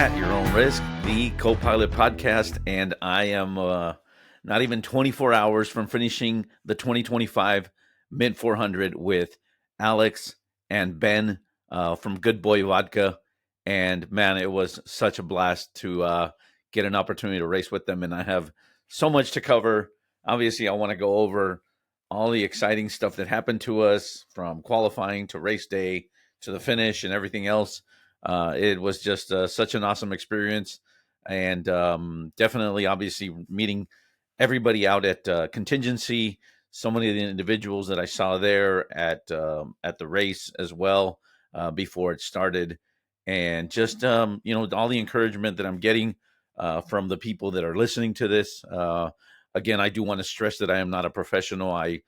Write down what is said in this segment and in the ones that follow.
At Your Own Risk, the co-pilot podcast, and I am not even 24 hours from finishing the 2025 Mint 400 with Alex and Ben from Good Boy Vodka. And man, it was such a blast to get an opportunity to race with them. And I have so much to cover. Obviously, I want to go over all the exciting stuff that happened to us from qualifying to race day to the finish and everything else. It was just such an awesome experience, and definitely, obviously, meeting everybody out at contingency. So many of the individuals that I saw there at the race as well before it started, and just all the encouragement that I'm getting from the people that are listening to this. Again, I do want to stress that I am not a professional. I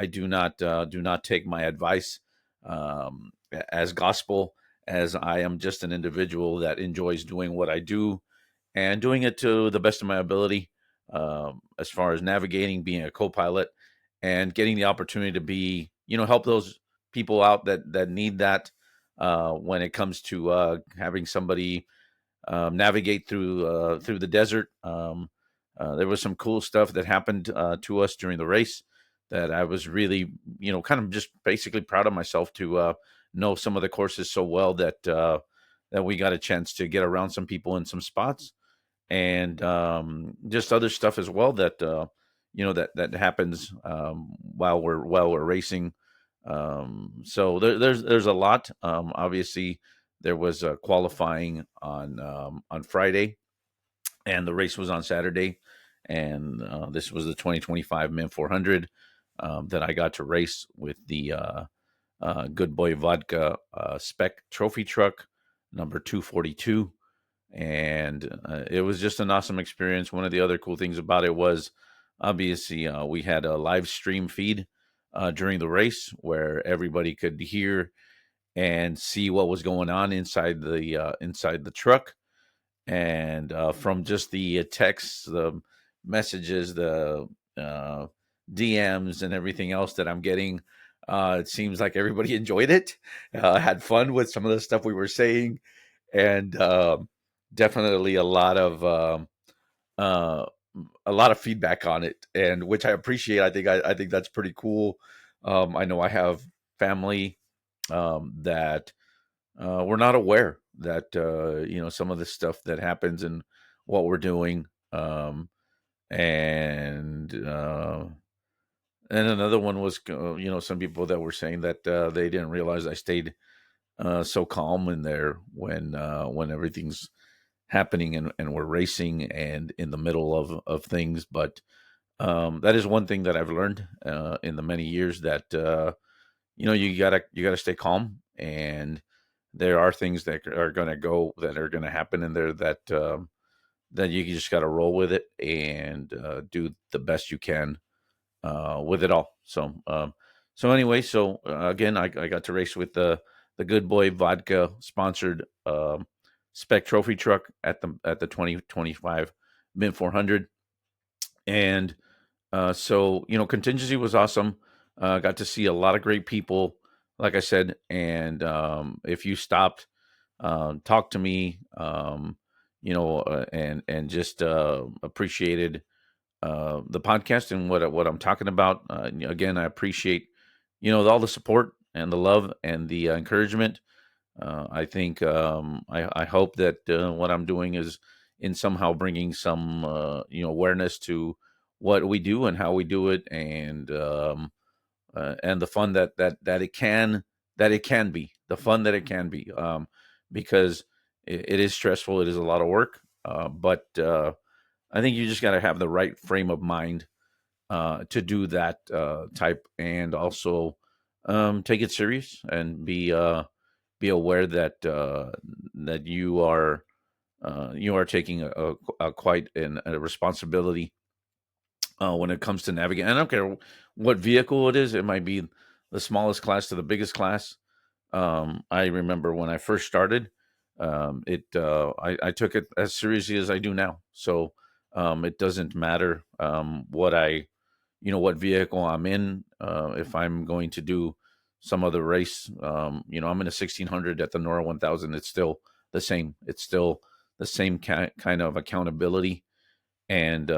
do not take my advice as gospel, as I am just an individual that enjoys doing what I do and doing it to the best of my ability, as far as navigating, being a co-pilot, and getting the opportunity to be, help those people out that need that when it comes to having somebody navigate through the desert. There was some cool stuff that happened to us during the race that I was really, kind of just basically proud of myself to know some of the courses so well that we got a chance to get around some people in some spots, and just other stuff as well that that happens while we're racing. So there's a lot. Obviously, there was qualifying on Friday, and the race was on Saturday. And this was the 2025 Mint 400 that I got to race with the Good Boy Vodka spec trophy truck number 242. And it was just an awesome experience. One of the other cool things about it was, obviously, we had a live stream feed during the race where everybody could hear and see what was going on inside the truck. And from just the texts, the messages, the DMs, and everything else that I'm getting, it seems like everybody enjoyed it, had fun with some of the stuff we were saying, and definitely uh, a lot of feedback on it, and which I appreciate. I think that's pretty cool. I know I have family that we're not aware that some of the stuff that happens and what we're doing, and another one was some people that were saying that they didn't realize I stayed so calm in there when everything's happening, and we're racing and in the middle of things. But that is one thing that I've learned in the many years, that you gotta stay calm, and there are things that are going to happen in there that you just got to roll with it and do the best you can with it all. So anyway, again, I got to race with the Good Boy Vodka sponsored spec trophy truck at the 2025 Mint 400. And so contingency was awesome. Got to see a lot of great people, like I said. And if you stopped, talked to me, and just appreciated the podcast and what I'm talking about. Again, I appreciate all the support and the love and the encouragement. I think I hope that what I'm doing is in somehow bringing some awareness to what we do and how we do it, and the fun that it can be, the fun that it can be, because it is stressful. It is a lot of work, but I think you just got to have the right frame of mind to do that type, and also take it serious and be aware that you are taking a quite a responsibility when it comes to navigating. I don't care what vehicle it is. It might be the smallest class to the biggest class. I remember when I first started, I took it as seriously as I do now. So it doesn't matter what vehicle I'm in. If I'm going to do some other race, I'm in a 1600 at the Nora 1000. It's still the same. It's still the same kind of accountability and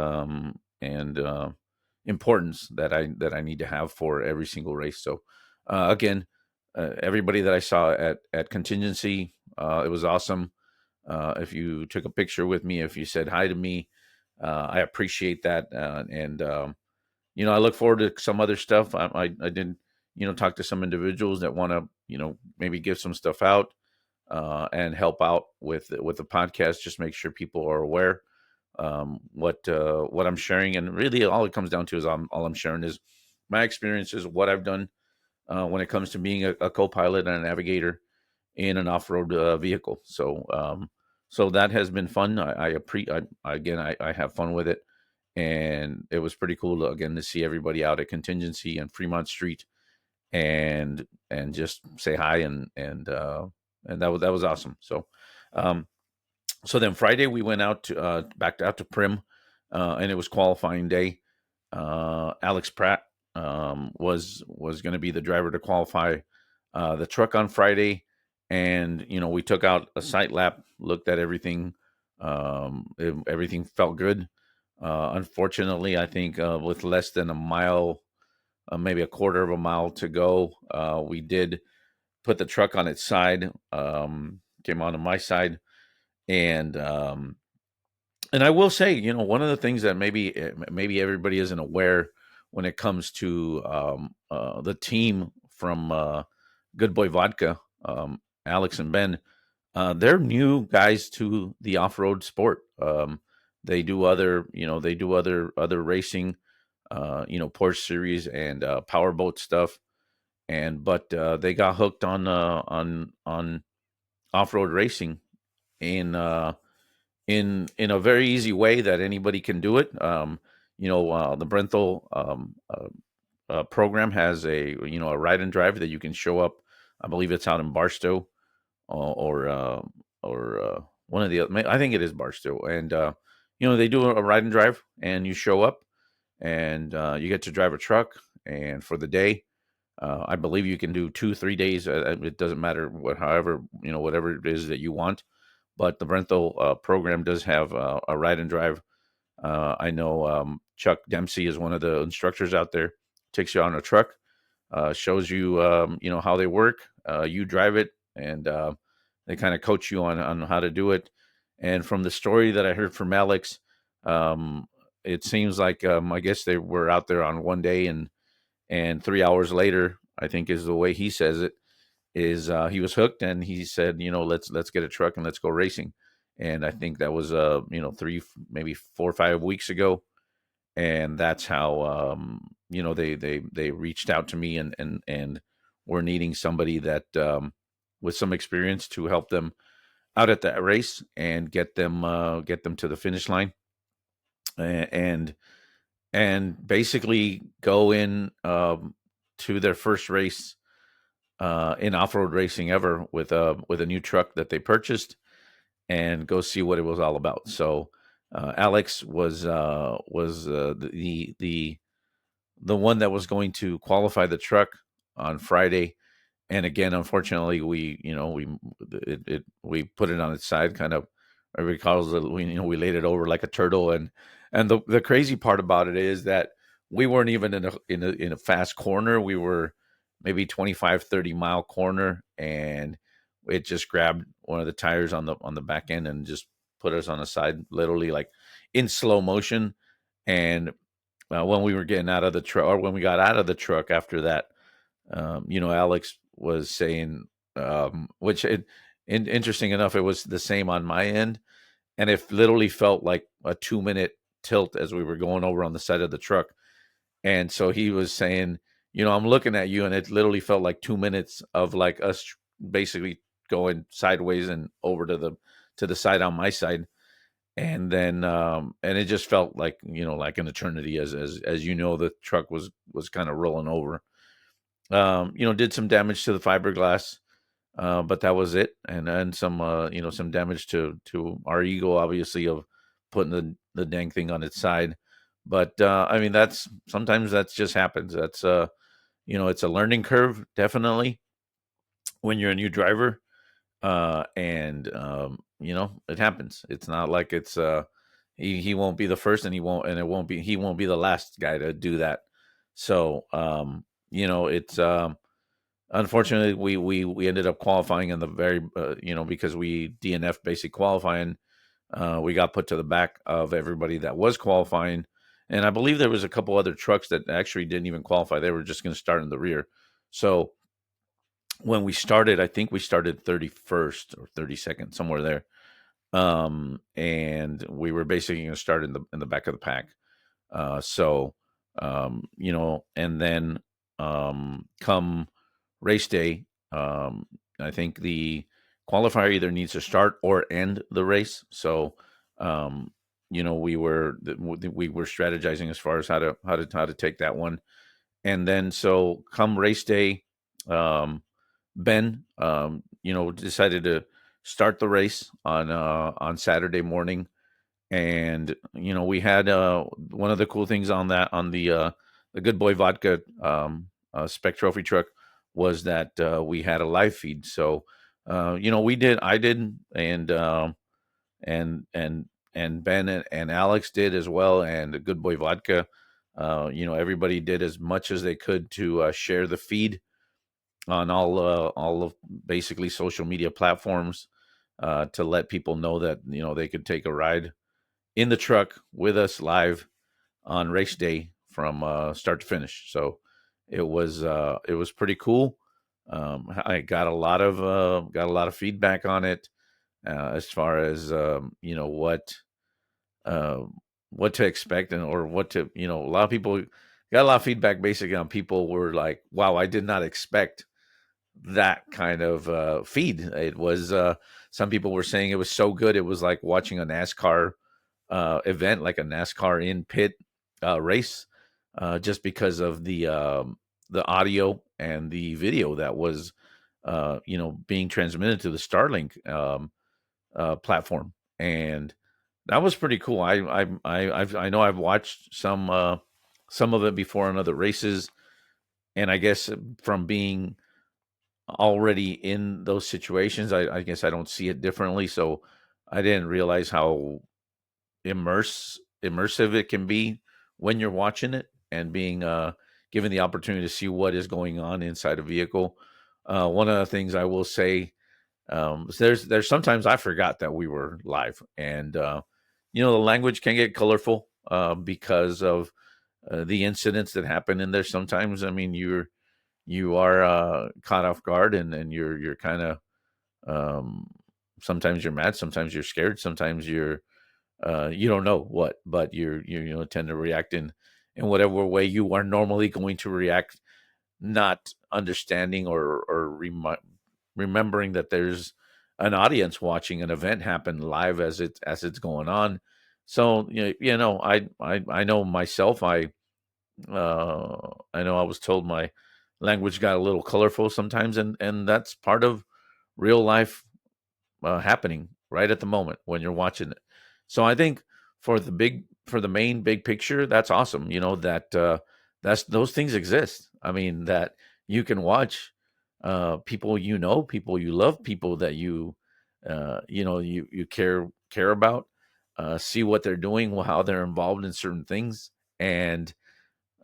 importance that I need to have for every single race. So again, everybody that I saw at contingency, it was awesome. If you took a picture with me, if you said hi to me, I appreciate that. And I look forward to some other stuff. I did, talk to some individuals that want to, maybe give some stuff out and help out with the podcast. Just make sure people are aware what I'm sharing, and really all it comes down to is all I'm sharing is my experiences, what I've done when it comes to being a co-pilot and a navigator in an off-road vehicle. So that has been fun. I have fun with it, and it was pretty cool again to see everybody out at Contingency and Fremont Street, and just say hi, and that was awesome. So then Friday we went out to back out to Prim, and it was qualifying day. Alex Pratt was going to be the driver to qualify the truck on Friday, and we took out a sight lap, looked at everything. Everything felt good. Unfortunately, I think with less than a mile, maybe a quarter of a mile to go, we did put the truck on its side. Came onto my side, and I will say, one of the things that maybe everybody isn't aware when it comes to the team from Good Boy Vodka, Alex and Ben, they're new guys to the off-road sport. They do other racing, Porsche series and powerboat stuff, but they got hooked on off-road racing in in a very easy way that anybody can do it. The Brenthal program has a ride and drive that you can show up. I believe it's out in Barstow or one of the other. I think it is Barstow, and they do a ride and drive, and you show up, and you get to drive a truck, and for the day. I believe you can do 2-3 days. It doesn't matter whatever it is that you want, but the rental program does have a ride and drive. I know Chuck Dempsey is one of the instructors out there. Takes you on a truck, shows you how they work. You drive it, and they kind of coach you on how to do it. And from the story that I heard from Alex, um, it seems like I guess they were out there on one day, and 3 hours later, I think is the way he says it, is he was hooked, and he said, let's get a truck and let's go racing. And I think that was 3, maybe 4 or 5 weeks ago, and that's how they reached out to me, and were needing somebody that with some experience to help them out at that race and get them to the finish line, and basically go in to their first race in off-road racing ever with a new truck that they purchased, and go see what it was all about. So Alex was the one that was going to qualify the truck on Friday. And again, unfortunately, we put it on its side, kind of. I recall that we laid it over like a turtle, and the crazy part about it is that we weren't even in a fast corner. We were maybe 25-30 mile corner, and it just grabbed one of the tires on the back end and just put us on the side, literally like in slow motion. And when we were getting out of the truck, or when we got out of the truck after that, Alex was saying, interesting enough, it was the same on my end, and it literally felt like a 2-minute tilt as we were going over on the side of the truck. And so he was saying, I'm looking at you, and it literally felt like 2 minutes of like us basically going sideways and over to the side on my side. And then and it just felt like like an eternity, as the truck was kind of rolling over. Did some damage to the fiberglass, but that was it. And then some damage to our ego, obviously, of putting the dang thing on its side. But I mean, sometimes that just happens. That's it's a learning curve, definitely, when you're a new driver. And it happens. It's not like it's he won't be the first, and he won't be the last guy to do that. So it's unfortunately we ended up qualifying in the very because we DNF basic qualifying. We got put to the back of everybody that was qualifying, and I believe there was a couple other trucks that actually didn't even qualify. They were just going to start in the rear. So when we started, I think we started 31st or 32nd, somewhere there. And we were basically going to start in the back of the pack. So and then come race day, I think the qualifier either needs to start or end the race. So we were strategizing as far as how to take that one. And then so come race day, Ben, decided to start the race on Saturday morning. And we had one of the cool things on the Good Boy Vodka Spec Trophy truck was that we had a live feed. So I did, and Ben and Alex did as well, and the Good Boy Vodka. Everybody did as much as they could to share the feed on all of basically social media platforms, to let people know that they could take a ride in the truck with us live on race day from start to finish. So it was pretty cool. I got a lot of feedback on it, as far as uh, what to expect, and or what to a lot of people got a lot of feedback basically on people were like, wow, I did not expect that kind of feed. It was some people were saying it was so good, it was like watching a NASCAR event, like a NASCAR in pit race, just because of the audio and the video that was being transmitted to the Starlink platform. And that was pretty cool. I know I've watched some of it before in other races, and I guess from being already in those situations, I guess I don't see it differently. So I didn't realize how immersive it can be when you're watching it and being given the opportunity to see what is going on inside a vehicle. One of the things I will say, there's sometimes I forgot that we were live, and the language can get colorful because of the incidents that happen in there. Sometimes, I mean, you are caught off guard, and you're kind of um, sometimes you're mad, sometimes you're scared, sometimes you don't know what, but you tend to react in whatever way you are normally going to react, not understanding or remembering that there's an audience watching an event happen live as it's going on. So I know myself. I know I was told my language got a little colorful sometimes, and that's part of real life happening right at the moment when you're watching it. So I think for the main big picture, that's awesome. That those things exist. I mean, that you can watch people, people you love, people that you care about, see what they're doing, how they're involved in certain things, and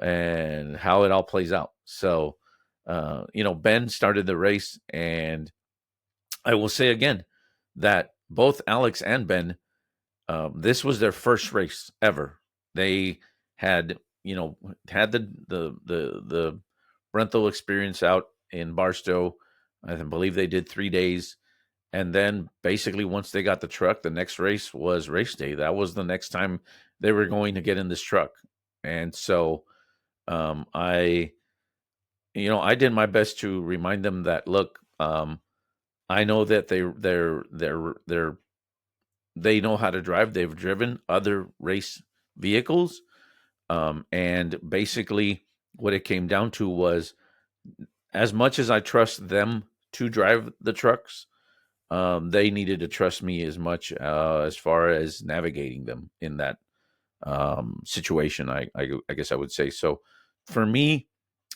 how it all plays out. So Ben started the race, and I will say again that both Alex and Ben, this was their first race ever. They had, had the rental experience out in Barstow. I believe they did 3 days, and then basically once they got the truck, the next race was race day. That was the next time they were going to get in this truck, and so I, I did my best to remind them that look. I know that they know how to drive. They've driven other race vehicles, and basically, what it came down to was, as much as I trust them to drive the trucks, they needed to trust me as much as far as navigating them in that situation. I guess I would say so. For me,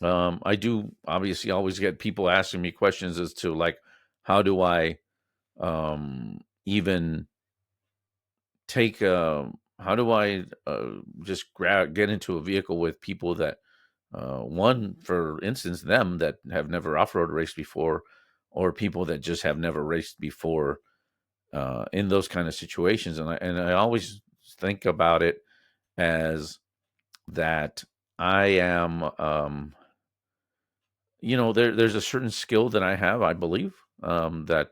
I do obviously always get people asking me questions as to like, how do I even take how do I just get into a vehicle with people that one, for instance, them that have never off-road raced before, or people that just have never raced before, in those kind of situations. And I always think about it as that I am, there's a certain skill that I have, I believe, that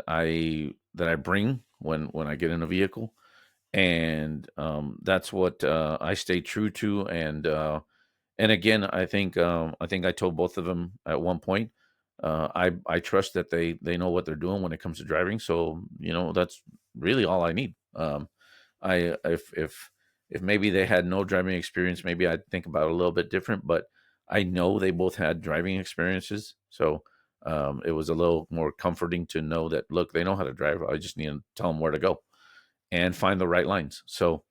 I bring when I get in a vehicle, and that's what I stay true to. And again, I think I told both of them at one point. I trust that they know what they're doing when it comes to driving. So that's really all I need. I if maybe they had no driving experience, maybe I'd think about it a little bit different. But I know they both had driving experiences, so it was a little more comforting to know that, look, they know how to drive. I just need to tell them where to go and find the right lines. So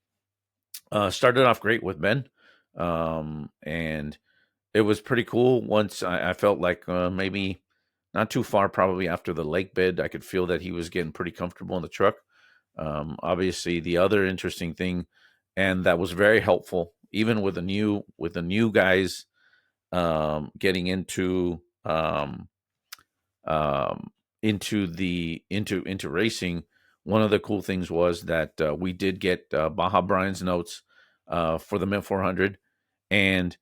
started off great with Ben, and it was pretty cool. Once I felt like maybe not too far, probably after the lake bed, I could feel that he was getting pretty comfortable in the truck. Obviously, the other interesting thing, and that was very helpful, even with the new guys getting um, into racing. One of the cool things was that we did get Baja Brian's notes for the Mint 400, and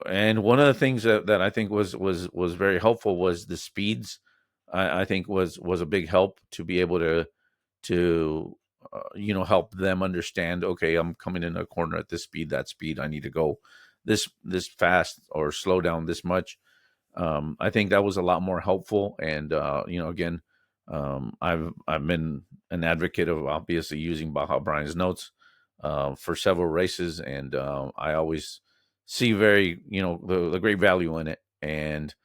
one of the things that I think was very helpful was the speeds. I think was a big help to be able to help them understand. Okay, I'm coming in a corner at this speed, that speed. I need to go this fast or slow down this much. I think that was a lot more helpful. And again, I've been an advocate of obviously using Baja Brian's notes for several races, and I always see very the great value in it. And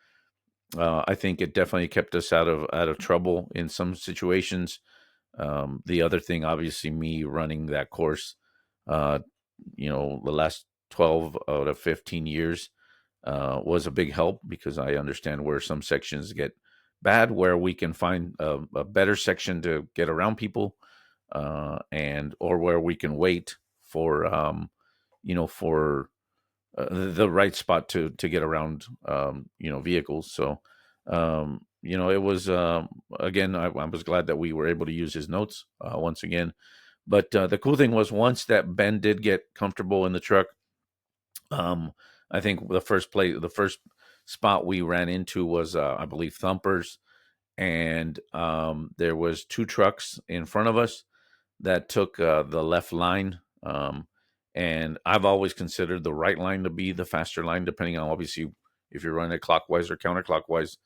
I think it definitely kept us out of trouble in some situations. The other thing, obviously, me running that course, uh, the last 12 out of 15 years was a big help, because I understand where some sections get bad, where we can find a better section to get around people, and or where we can wait for the right spot to get around vehicles. So it was again, I was glad that we were able to use his notes once again. But the cool thing was, once that Ben did get comfortable in the truck, um, I think the first spot we ran into was, I believe, Thumpers, and there was two trucks in front of us that took the left line. And I've always considered the right line to be the faster line, depending on, obviously, if you're running it clockwise or counterclockwise.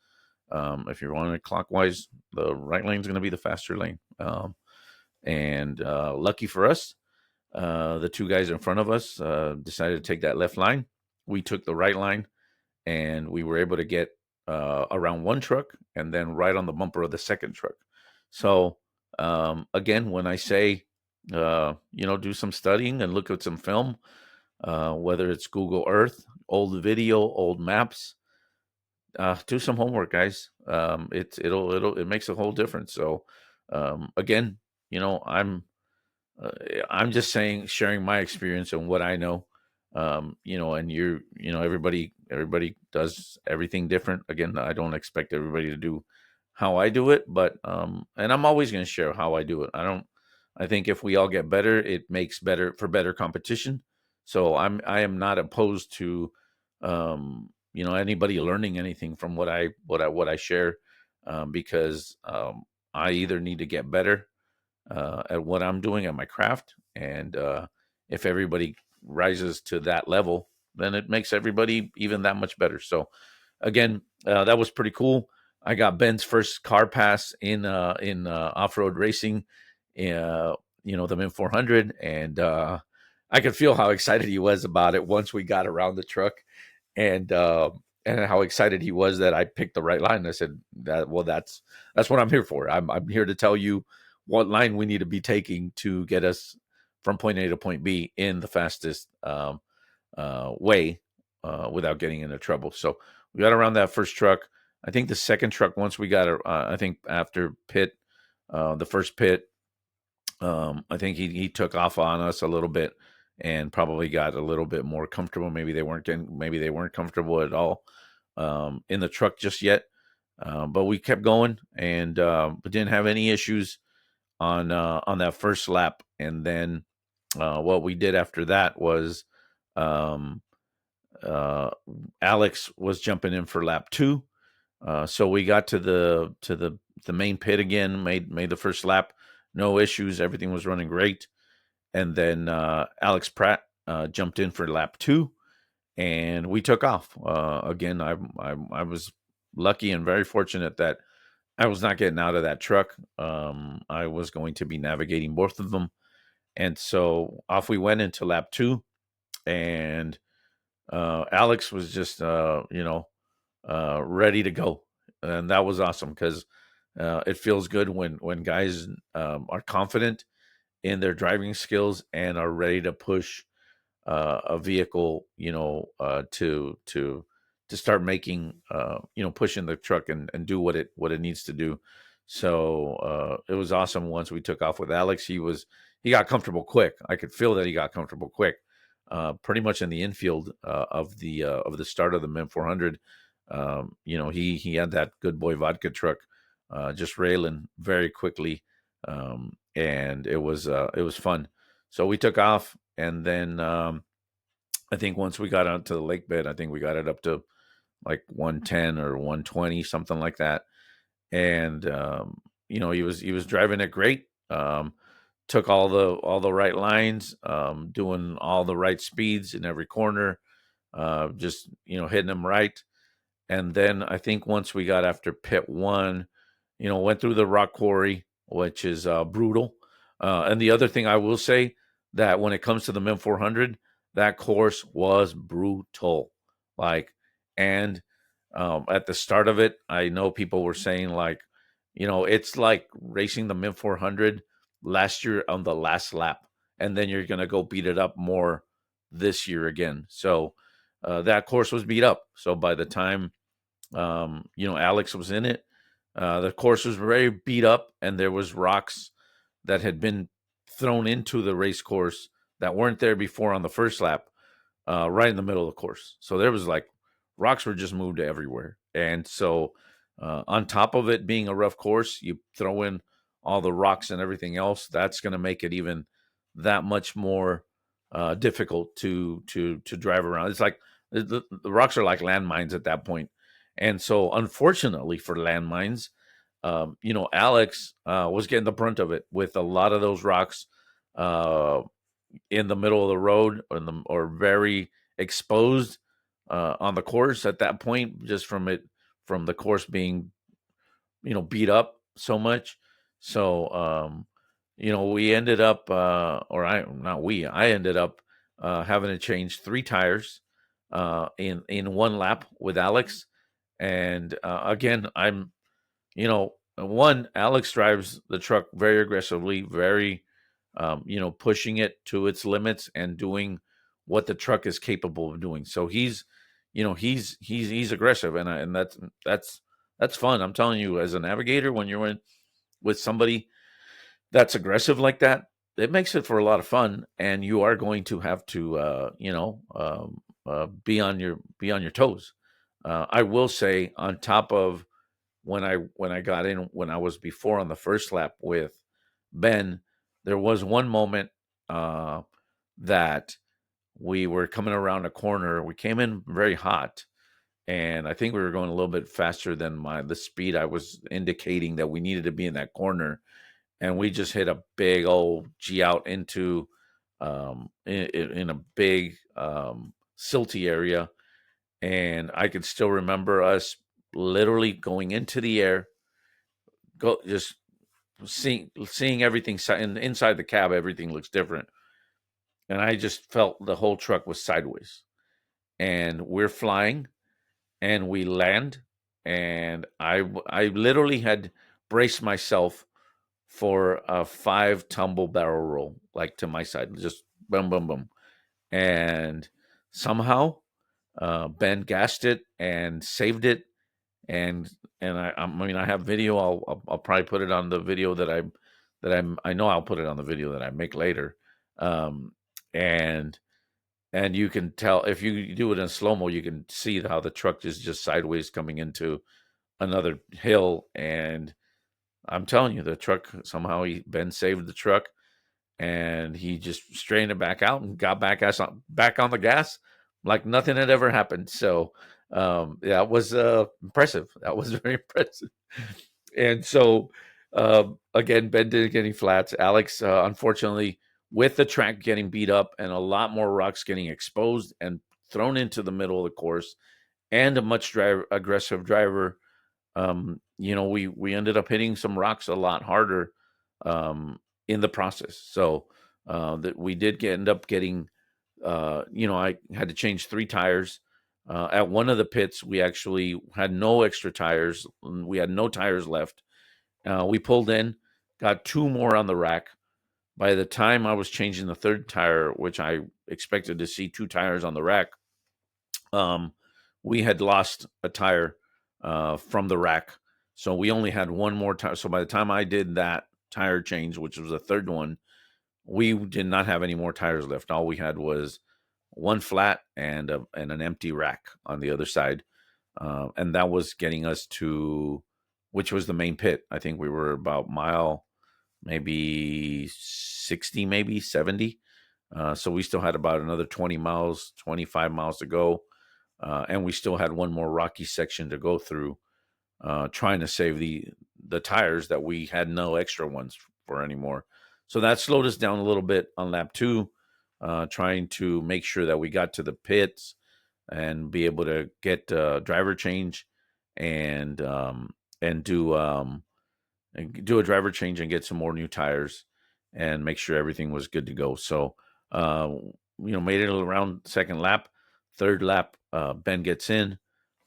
If you're running it clockwise, the right lane is going to be the faster lane. And lucky for us, the two guys in front of us decided to take that left line. We took the right line, and we were able to get around one truck and then right on the bumper of the second truck. So again, when I say do some studying and look at some film, whether it's Google Earth, old video, old maps, do some homework, guys. It makes a whole difference. So again, you know, I'm uh, I'm just saying, sharing my experience and what I know. And everybody does everything different. Again, I don't expect everybody to do how I do it, but and I'm always going to share how I do it. I think if we all get better, it makes better competition. So I am not opposed to anybody learning anything from what I share, because I either need to get better at what I'm doing at my craft. And if everybody rises to that level, then it makes everybody even that much better. So again, that was pretty cool. I got Ben's first car pass in off road racing, the Mint 400, and I could feel how excited he was about it once we got around the truck, and how excited he was that I picked the right line. I said that's what I'm here for. I'm here to tell you what line we need to be taking to get us from point A to point B in the fastest way, without getting into trouble. So we got around that first truck. I think the second truck, once we got it, I think after pit, the first pit, I think he took off on us a little bit and probably got a little bit more comfortable. Maybe they weren't comfortable at all in the truck just yet. But we kept going and but didn't have any issues on that first lap. And then what we did after that was um, uh, Alex was jumping in for lap two. So we got to the main pit again, made the first lap, no issues, everything was running great. And then Alex Pratt jumped in for lap two, and we took off. Again, I was lucky and very fortunate that I was not getting out of that truck. I was going to be navigating both of them, and so off we went into lap two, and Alex was just ready to go, and that was awesome because it feels good when guys are confident in their driving skills and are ready to push a vehicle, to start making, pushing the truck and do what it needs to do. So it was awesome. Once we took off with Alex, he got comfortable quick. I could feel that he got comfortable quick. Pretty much in the infield of the start of the Mint 400, he had that Good Boy Vodka truck just railing very quickly, and it was fun. So we took off, and then I think once we got out to the lake bed, I think we got it up to like 110 or 120, something like that. And he was driving it great. Took all the right lines, doing all the right speeds in every corner, just hitting them right. And then I think once we got after pit one, went through the rock quarry, which is brutal. And the other thing I will say, that when it comes to the Mint 400, that course was brutal. Like, and at the start of it, I know people were saying like, it's like racing the Mint 400 last year on the last lap, and then you're gonna go beat it up more this year again. So that course was beat up. So by the time Alex was in it, the course was very beat up, and there was rocks that had been thrown into the race course that weren't there before on the first lap, right in the middle of the course. So there was like rocks were just moved everywhere, and so on top of it being a rough course, you throw in all the rocks and everything else. That's going to make it even that much more difficult to drive around. It's like the rocks are like landmines at that point. And so, unfortunately for landmines, Alex was getting the brunt of it with a lot of those rocks uh, in the middle of the road, or very exposed on the course at that point, just from the course being beat up so much. So we ended up, or I not we, I ended up having to change three tires in one lap with Alex. And again, one, Alex drives the truck very aggressively, very, pushing it to its limits and doing what the truck is capable of doing. So he's aggressive, and that's fun. I'm telling you, as a navigator, when you're with somebody that's aggressive like that, it makes it for a lot of fun, and you are going to have to, be on your toes. I will say, on top of when I got in, when I was before on the first lap with Ben, there was one moment that we were coming around a corner. We came in very hot, and I think we were going a little bit faster than the speed I was indicating that we needed to be in that corner, and we just hit a big old G out into in a big silty area, and I can still remember us literally going into the air, just seeing everything inside the cab. Everything looks different, and I just felt the whole truck was sideways, and we're flying, and we land, and I literally had braced myself for a 5 tumble barrel roll, like to my side, just boom, boom, boom, and somehow Ben gassed it and saved it, and I mean, I have video. I'll probably put it on the video I know I'll put it on the video that I make later. Um, and you can tell if you do it in slow mo, you can see how the truck is just sideways coming into another hill. And I'm telling you, the truck somehow Ben saved the truck, and he just straightened it back out and got back on the gas like nothing had ever happened. So yeah, it was impressive. That was very impressive. And so again, Ben didn't get any flats. Alex, unfortunately, with the track getting beat up and a lot more rocks getting exposed and thrown into the middle of the course, and a much aggressive driver, we ended up hitting some rocks a lot harder um, in the process. So that we did end up getting, I had to change 3 tires. At one of the pits, we actually had no extra tires. We had no tires left. We pulled in, got 2 more on the rack. By the time I was changing the 3rd tire, which I expected to see 2 tires on the rack, um, we had lost a tire from the rack. So we only had 1 more tire. So by the time I did that tire change, which was the 3rd one, we did not have any more tires left. All we had was 1 flat and an empty rack on the other side. And that was getting us to, which was the main pit. I think we were about mile, maybe 60, maybe 70. So we still had about another 20 miles, 25 miles to go. And we still had 1 more rocky section to go through, trying to save the tires that we had no extra ones for anymore. So that slowed us down a little bit on lap 2, trying to make sure that we got to the pits and be able to get driver change and and do a driver change and get some more new tires and make sure everything was good to go. So, made it around 2nd lap. 3rd lap, Ben gets in.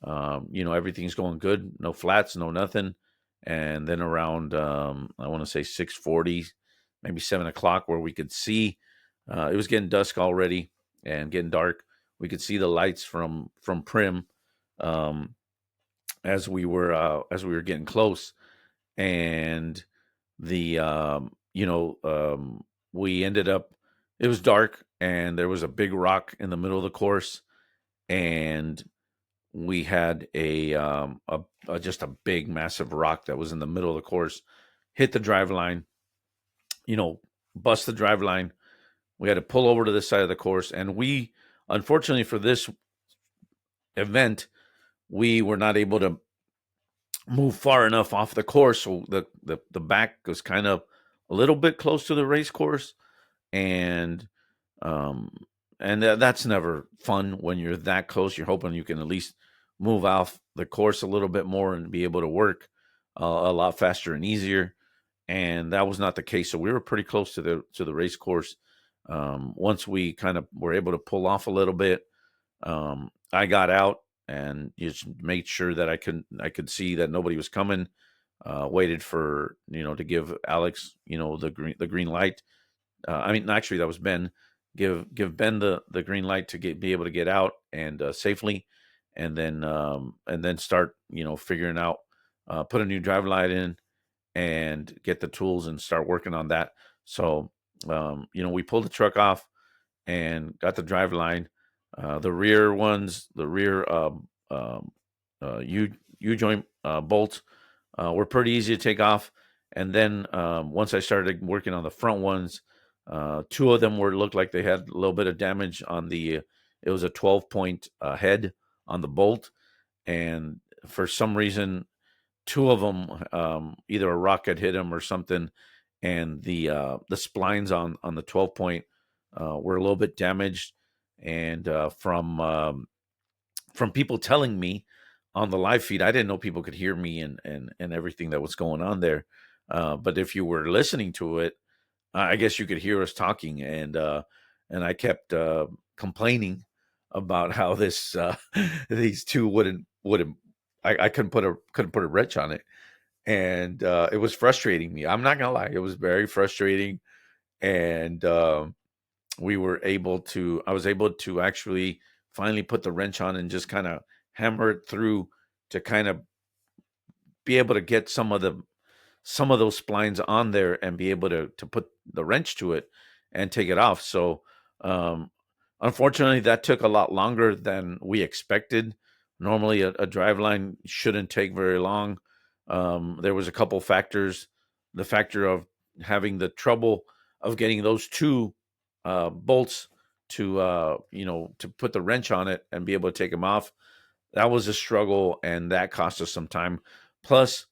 Everything's going good. No flats, no nothing. And then around, I want to say 6:40, maybe 7 o'clock, where we could see, it was getting dusk already and getting dark. We could see the lights from Prim, um, as we were getting close, and the we ended up, it was dark and there was a big rock in the middle of the course, and we had just a big massive rock that was in the middle of the course hit the drive line, bust the drive line. We had to pull over to the side of the course, and we, unfortunately for this event, we were not able to move far enough off the course, so the back was kind of a little bit close to the race course, and um that's never fun when you're that close. You're hoping you can at least move off the course a little bit more and be able to work a lot faster and easier, and that was not the case. So we were pretty close to the race course. Once we kind of were able to pull off a little bit, I got out and just made sure that I could see that nobody was coming. Waited for, to give Alex, the green light. I mean, actually, that was Ben. Give Ben the green light to be able to get out and safely, and then start, figuring out, put a new driver light in and get the tools and start working on that. So we pulled the truck off and got the drive line. The rear U joint bolts were pretty easy to take off. And then once I started working on the front ones, 2 of them looked like they had a little bit of damage on the. It was a 12-point head on the bolt, and for some reason, 2 of them, either a rock had hit them or something, and the splines on the 12-point were a little bit damaged. And from people telling me on the live feed, I didn't know people could hear me and everything that was going on there. But if you were listening to it, I guess you could hear us talking, and I kept complaining about how this these 2 wouldn't. I couldn't put a wrench on it, and it was frustrating me. I'm not gonna lie, it was very frustrating, and I was able to actually finally put the wrench on and just kind of hammer it through to kind of be able to get some of those splines on there and be able to put the wrench to it and take it off. So um, unfortunately, that took a lot longer than we expected. Normally, a driveline shouldn't take very long. There was a couple factors. The factor of having the trouble of getting those two bolts to to put the wrench on it and be able to take them off. That was a struggle, and that cost us some time. Plus,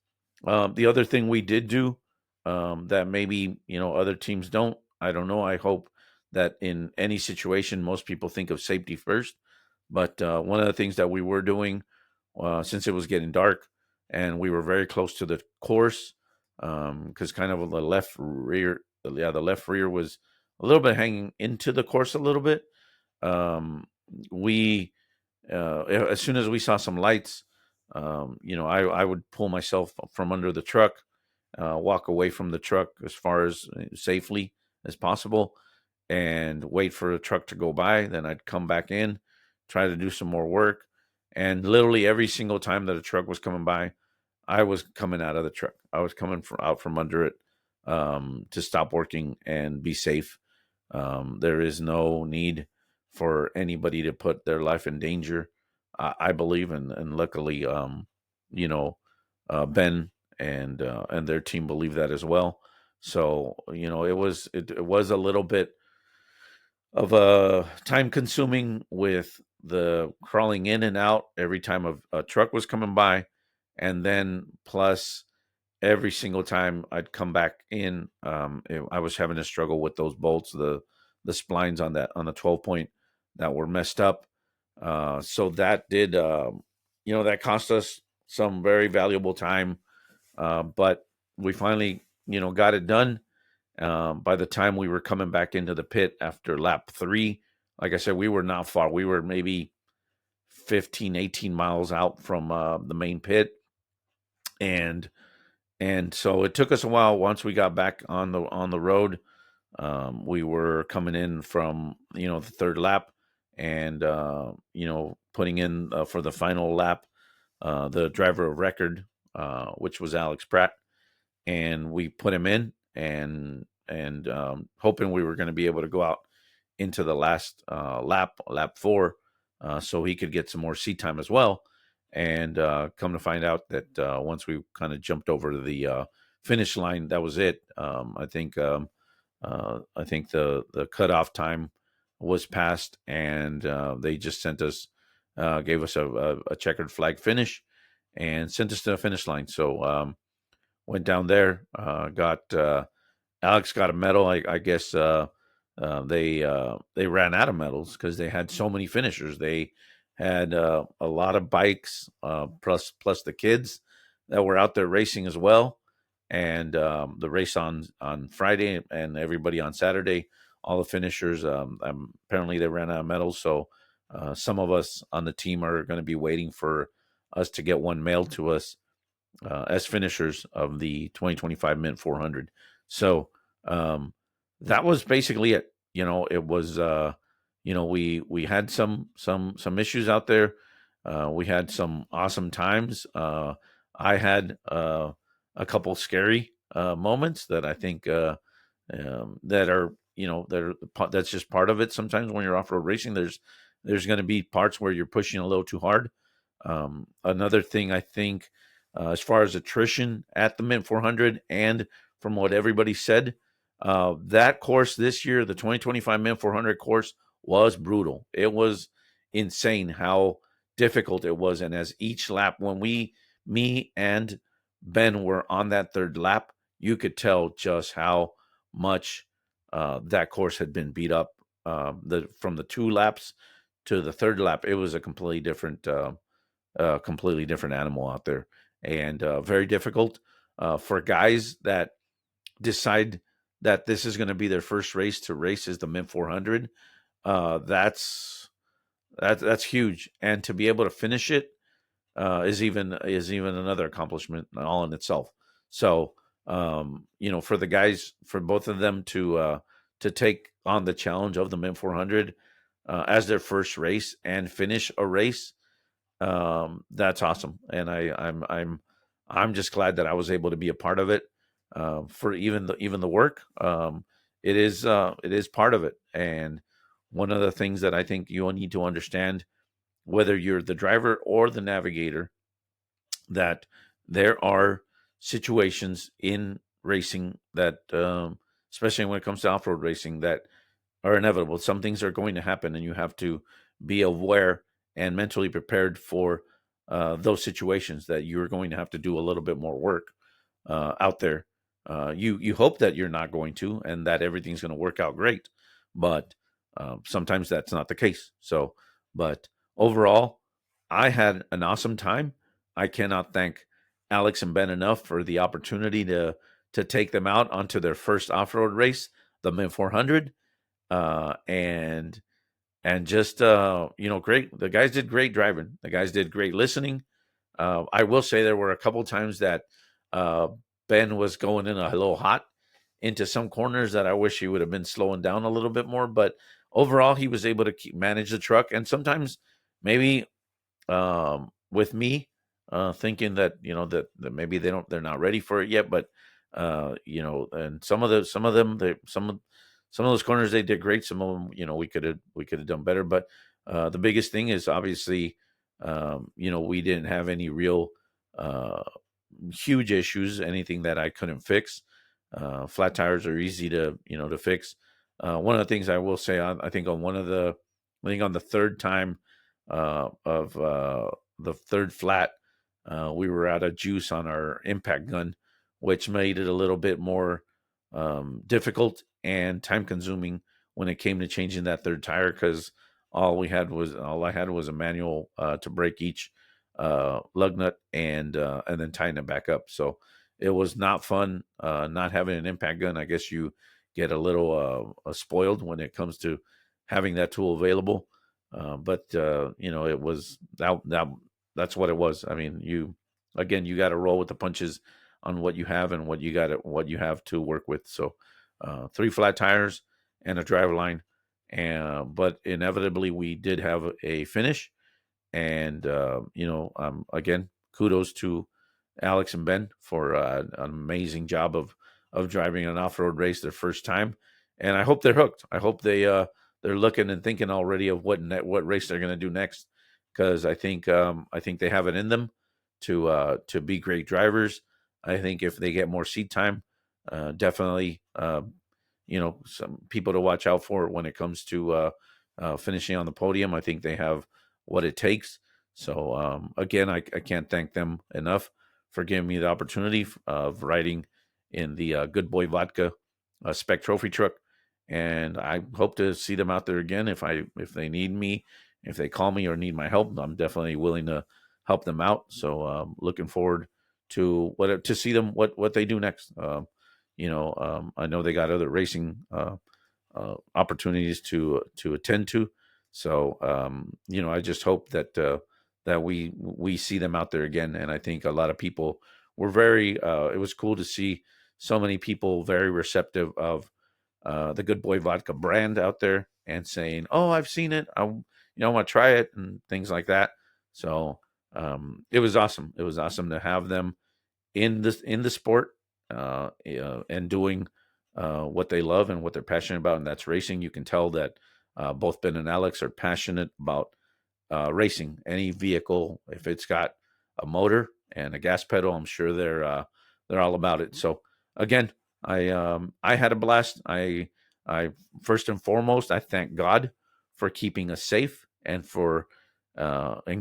the other thing we did do that maybe other teams don't. I don't know. I hope that in any situation, most people think of safety first. But one of the things that we were doing, since it was getting dark and we were very close to the course, because kind of the left rear was a little bit hanging into the course a little bit. We as soon as we saw some lights, I would pull myself from under the truck, walk away from the truck as far as safely as possible, and wait for the truck to go by. Then I'd come back in, try to do some more work. And literally every single time that a truck was coming by, I was coming out of the truck. I was coming out from under it to stop working and be safe. There is no need for anybody to put their life in danger. I believe, and luckily, you know, Ben and their team believe that as well. So it was a little bit of a time consuming with the crawling in and out every time a truck was coming by, and then plus every single time I'd come back in, I was having to struggle with those bolts, the splines on the 12 point that were messed up. So that did, that cost us some very valuable time. But we finally, got it done. By the time we were coming back into the pit after lap 3, like I said, we were not far. We were maybe 15, 18 miles out from the main pit. And so it took us a while. Once we got back on the road, we were coming in from the third lap, and putting in for the final lap the driver of record, which was Alex Pratt, and we put him in, and hoping we were going to be able to go out into the last lap 4, so he could get some more seat time as well. And come to find out that once we kind of jumped over to the finish line, that was it. I think the cutoff time was passed, and they just gave us a checkered flag finish, and sent us to the finish line. So went down there, got Alex got a medal. I guess they ran out of medals because they had so many finishers. They had a lot of bikes, plus the kids that were out there racing as well, and the race on Friday and everybody on Saturday. All the finishers. Apparently, they ran out of medals, so some of us on the team are going to be waiting for us to get one mailed to us as finishers of the 2025 Mint 400. So that was basically it. It was we had some issues out there. We had some awesome times. I had a couple scary moments that I think that are that's just part of it. Sometimes when you're off road racing, there's going to be parts where you're pushing a little too hard. Another thing I think, as far as attrition at the Mint 400, and from what everybody said, that course this year, the 2025 Mint 400 course, was brutal. It was insane how difficult it was. And as each lap, when me and Ben were on that third lap, you could tell just how much that course had been beat up. From the 2 laps to the third lap, it was a completely different animal out there, and very difficult for guys that decide that this is going to be their first race to race is the Mint 400. That's huge, and to be able to finish it is even another accomplishment all in itself. So for the guys, for both of them to take on the challenge of the Mint 400 as their first race and finish a race, that's awesome. And I'm just glad that I was able to be a part of it, for even the work. It is part of it, and one of the things that I think you will need to understand, whether you're the driver or the navigator, that there are situations in racing that, especially when it comes to off-road racing, that are inevitable. Some things are going to happen, and you have to be aware and mentally prepared for those situations, that you're going to have to do a little bit more work out there. You hope that you're not going to, and that everything's going to work out great, but sometimes that's not the case. So, but overall, I had an awesome time. I cannot thank Alex and Ben enough for the opportunity to take them out onto their first off road race, the Mid 400, and just great. The guys did great driving. The guys did great listening. I will say there were a couple times that uh, Ben was going in a little hot into some corners that I wish he would have been slowing down a little bit more. But overall, he was able to manage the truck. And sometimes maybe, with me, thinking that that maybe they're not ready for it yet, but and some of those corners they did great. Some of them, we could have done better. But the biggest thing is obviously, we didn't have any real uh, huge issues, anything that I couldn't fix. Flat tires are easy to fix. One of the things I will say, I think on the third time of the third flat, we were out of juice on our impact gun, which made it a little bit more difficult and time consuming when it came to changing that third tire, because all I had was a manual to break each lug nut and then tying it back up. So it was not fun not having an impact gun. I guess you get a little spoiled when it comes to having that tool available. But it was that's what it was. I mean, you got to roll with the punches on what you have and what you have to work with. So, three flat tires and a driver line, and but inevitably we did have a finish. And again, kudos to Alex and Ben for an amazing job of driving an off road race their first time. And I hope they're hooked. I hope they're looking and thinking already of what race they're going to do next, because I think they have it in them to be great drivers. I think if they get more seat time, definitely, some people to watch out for when it comes to finishing on the podium. I think they have what it takes. So again, I can't thank them enough for giving me the opportunity of riding in the Good Boy Vodka Spec Trophy truck, and I hope to see them out there again if they need me, if they call me or need my help. I'm definitely willing to help them out. So looking forward to see them what they do next. I know they got other racing opportunities to attend to. So I just hope that we see them out there again. And I think a lot of people were very. It was cool to see so many people very receptive of the Good Boy Vodka brand out there and saying, "Oh, I've seen it. I want to try it," and things like that. So it was awesome. It was awesome to have them in the sport, and doing what they love and what they're passionate about, and that's racing. You can tell that both Ben and Alex are passionate about racing. Any vehicle, if it's got a motor and a gas pedal, I'm sure they're all about it. So again, I had a blast. I first and foremost, I thank God for keeping us safe, and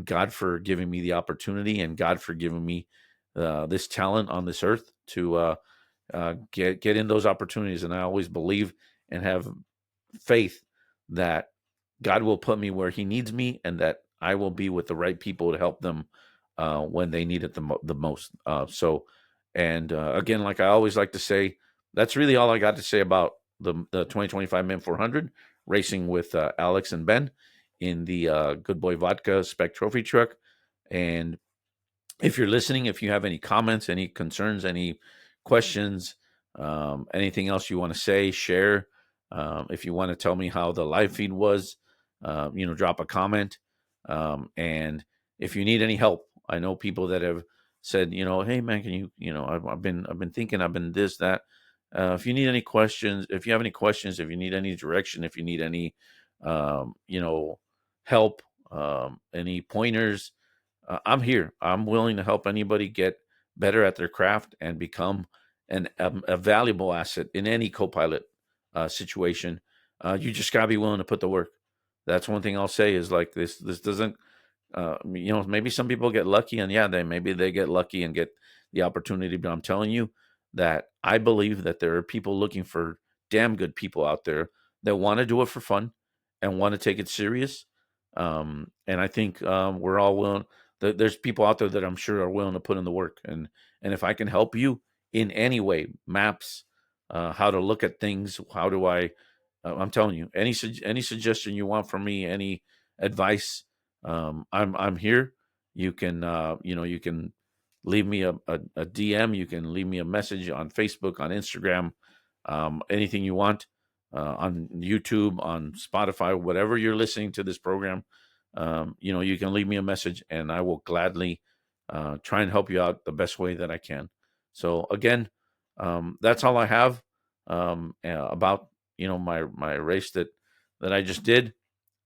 God for giving me the opportunity, and God for giving me this talent on this earth to get in those opportunities. And I always believe and have faith that God will put me where He needs me, and that I will be with the right people to help them when they need it the most. And again, like I always like to say, that's really all I got to say about the 2025 Mint 400 racing with Alex and Ben in the Good Boy Vodka Spec Trophy truck. And if you're listening, if you have any comments, any concerns, any questions, anything else you want to say, share. If you want to tell me how the live feed was, drop a comment. And if you need any help, I know people that have said, hey man, can I've been thinking, I've been this, that. If you need any questions, if you have any questions, if you need any direction, if you need any, help, any pointers, I'm here. I'm willing to help anybody get better at their craft and become a valuable asset in any co-pilot situation. You just gotta be willing to put the work. That's one thing I'll say is like this doesn't maybe some people get lucky, and yeah, maybe they get lucky and get the opportunity, but I'm telling you that I believe that there are people looking for damn good people out there that want to do it for fun and want to take it serious. And I think we're all willing. There's people out there that I'm sure are willing to put in the work, and if I can help you in any way, maps, how to look at things, how do I? I'm telling you, any suggestion you want from me, any advice, I'm here. You can you can leave me a DM. You can leave me a message on Facebook, on Instagram, anything you want, on YouTube, on Spotify, whatever you're listening to this program. You can leave me a message, and I will gladly try and help you out the best way that I can. So again, that's all I have about my race that I just did,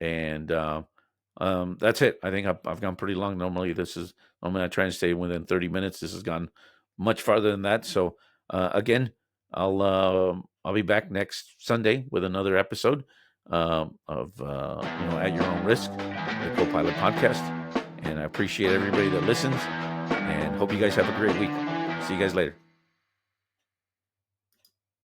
and that's it. I think I've gone pretty long. Normally I try and stay within 30 minutes. This has gone much farther than that. So again, I'll be back next Sunday with another episode of At Your Own Risk, the Co-Pilot Podcast. And I appreciate everybody that listens, and hope you guys have a great week. See you guys later.